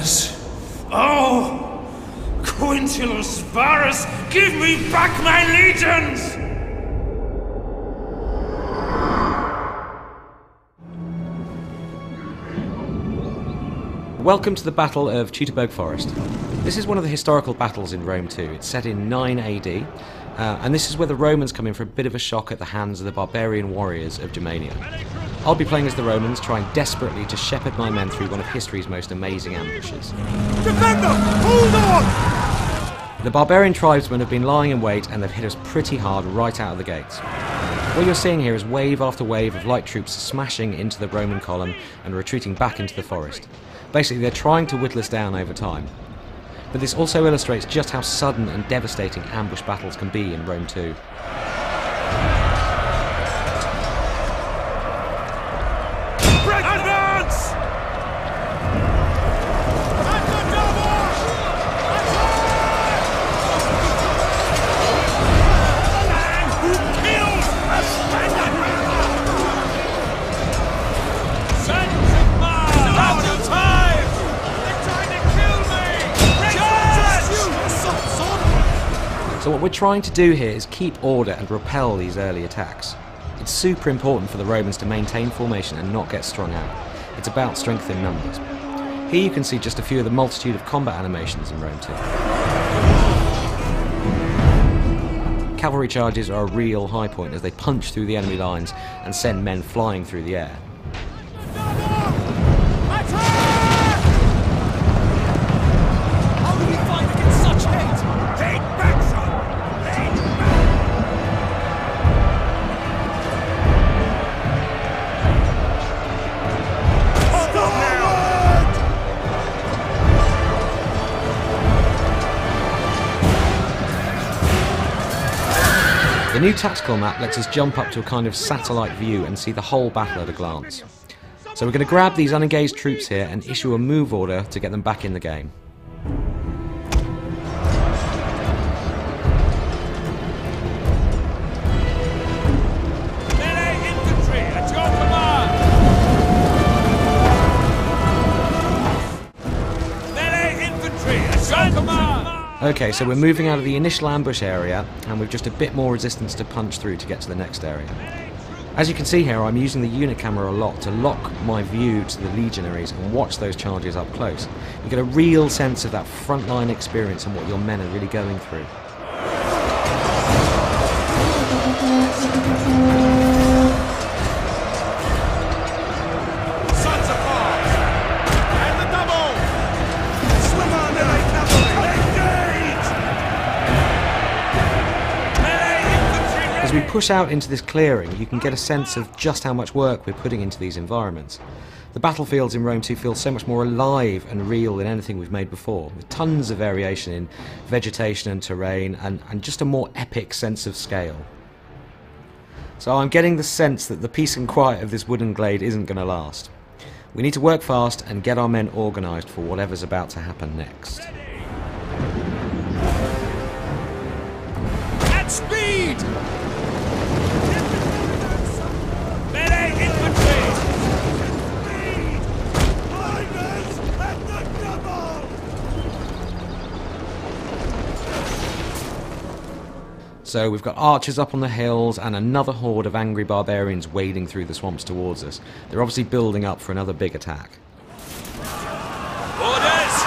Varus! Oh! Quintilis Varus, give me back my legions! Welcome to the Battle of Teutoburg Forest. This is one of the historical battles in Rome too. It's set in 9 AD, and this is where the Romans come in for a bit of a shock at the hands of the barbarian warriors of Germania. I'll be playing as the Romans, trying desperately to shepherd my men through one of history's most amazing ambushes. Defend them! Hold on! The barbarian tribesmen have been lying in wait and they've hit us pretty hard right out of the gates. What you're seeing here is wave after wave of light troops smashing into the Roman column and retreating back into the forest. Basically, they're trying to whittle us down over time. But this also illustrates just how sudden and devastating ambush battles can be in Rome too. Advance! So what we're trying to do here is keep order and repel these early attacks. It's super important for the Romans to maintain formation and not get strung out. It's about strength in numbers. Here you can see just a few of the multitude of combat animations in Rome too. Cavalry charges are a real high point as they punch through the enemy lines and send men flying through the air. The new tactical map lets us jump up to a kind of satellite view and see the whole battle at a glance. So we're going to grab these unengaged troops here and issue a move order to get them back in the game. Okay, so we're moving out of the initial ambush area and we've just a bit more resistance to punch through to get to the next area. As you can see here, I'm using the unit camera a lot to lock my view to the legionaries and watch those charges up close. You get a real sense of that frontline experience and what your men are really going through. As we push out into this clearing, you can get a sense of just how much work we're putting into these environments. The battlefields in Rome 2 feel so much more alive and real than anything we've made before, with tons of variation in vegetation and terrain, and just a more epic sense of scale. So I'm getting the sense that the peace and quiet of this wooden glade isn't going to last. We need to work fast and get our men organised for whatever's about to happen next. At speed! So we've got archers up on the hills and another horde of angry barbarians wading through the swamps towards us. They're obviously building up for another big attack. Orders!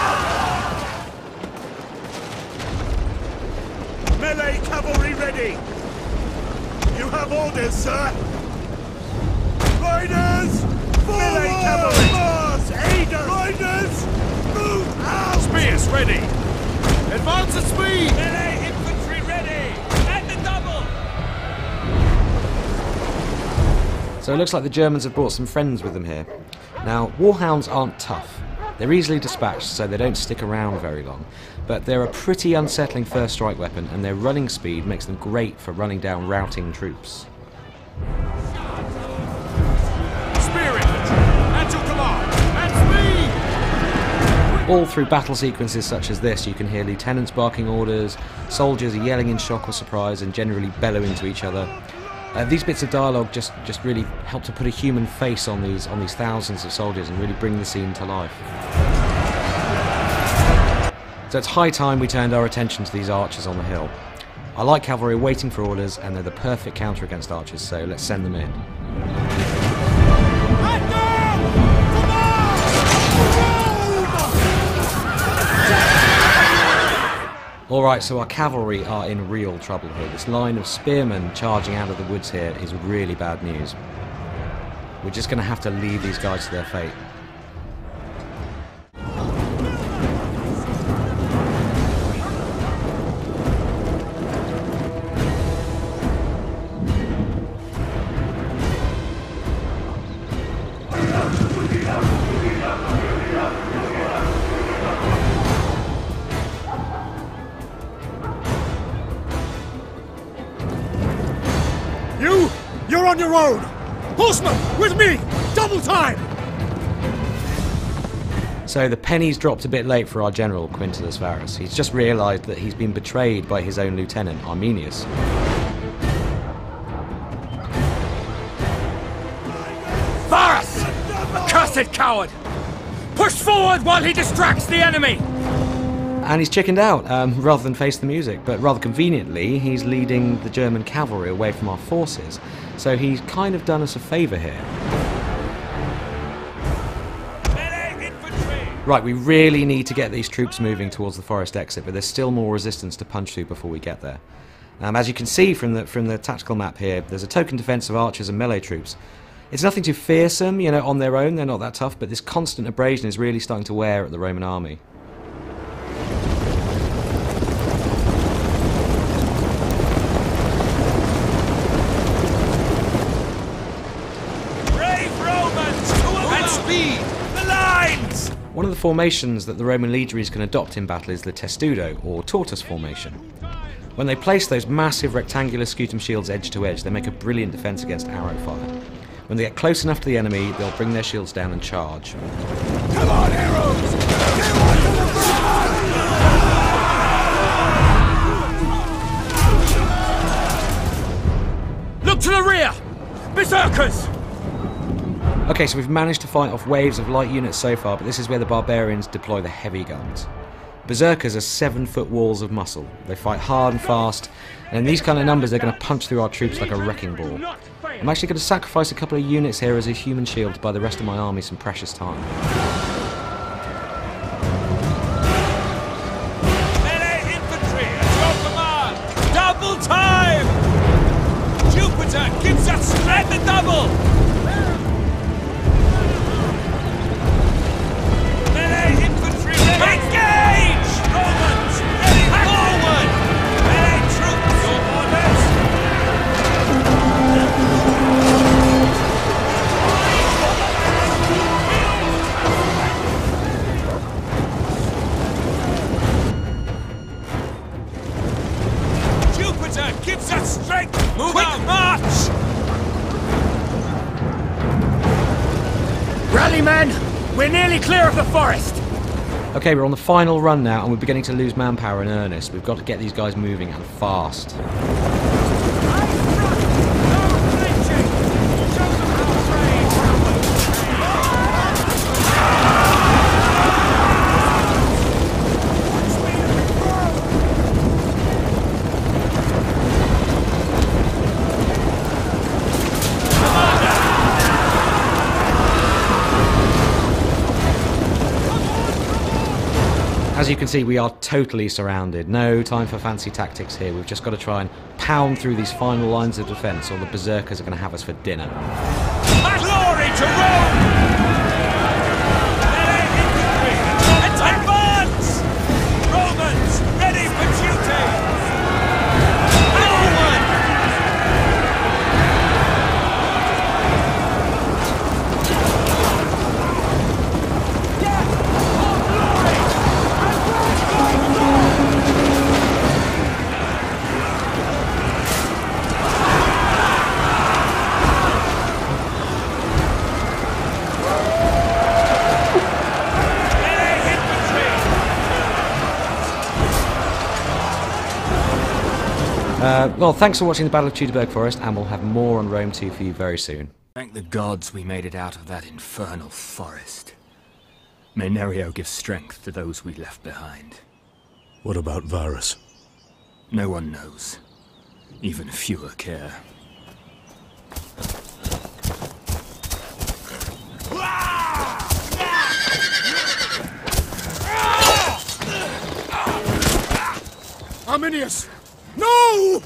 Melee cavalry ready! You have orders, sir! Riders! Forward! Melee cavalry! Mars! Aiders! Riders! Move out! Spears ready! Advance at speed! Melee infantry ready! At the double! So it looks like the Germans have brought some friends with them here. Now, warhounds aren't tough. They're easily dispatched, so they don't stick around very long. But they're a pretty unsettling first strike weapon, and their running speed makes them great for running down routing troops. All through battle sequences such as this, you can hear lieutenants barking orders, soldiers are yelling in shock or surprise and generally bellowing to each other. These bits of dialogue just really help to put a human face on these thousands of soldiers and really bring the scene to life. So it's high time we turned our attention to these archers on the hill. I like cavalry waiting for orders, and they're the perfect counter against archers, so let's send them in. Alright, so our cavalry are in real trouble here. This line of spearmen charging out of the woods here is really bad news. We're just going to have to leave these guys to their fate. You're on your own! Horsemen, with me! Double time! So the penny's dropped a bit late for our general, Quintillus Varus. He's just realised that he's been betrayed by his own lieutenant, Arminius. Varus! Accursed coward! Push forward while he distracts the enemy! And he's chickened out, rather than face the music, but rather conveniently, he's leading the German cavalry away from our forces. So he's kind of done us a favour here. Right, we really need to get these troops moving towards the forest exit, but there's still more resistance to punch through before we get there. As you can see from the tactical map here, there's a token defence of archers and melee troops. It's nothing too fearsome, you know, on their own, they're not that tough, but this constant abrasion is really starting to wear at the Roman army. One of the formations that the Roman legionaries can adopt in battle is the testudo, or tortoise formation. When they place those massive rectangular scutum shields edge to edge, they make a brilliant defence against arrow fire. When they get close enough to the enemy, they'll bring their shields down and charge. Come on, arrows! Look to the rear! Berserkers! Okay, so we've managed to fight off waves of light units so far, but this is where the barbarians deploy the heavy guns. Berserkers are 7-foot walls of muscle. They fight hard and fast, and in these kind of numbers they're going to punch through our troops like a wrecking ball. I'm actually going to sacrifice a couple of units here as a human shield to buy the rest of my army some precious time. Melee infantry at your command! Double time! Jupiter gives us strength and double! Engage! Romans! Ready forward! Melee troops! Your orders! Jupiter gives us strength! Move Quick out. March! Rally, men! We're nearly clear of the forest! Okay, we're on the final run now, and we're beginning to lose manpower in earnest. We've got to get these guys moving, and fast. As you can see, we are totally surrounded. No time for fancy tactics here. We've just got to try and pound through these final lines of defence, or the berserkers are going to have us for dinner. Glory to Rome! Melee infantry! Advance! Romans, ready for duty! Forward! Well, thanks for watching the Battle of Teutoburg Forest, and we'll have more on Rome 2 for you very soon. Thank the gods we made it out of that infernal forest. May Nerio give strength to those we left behind. What about Varus? No one knows. Even fewer care. Arminius! No!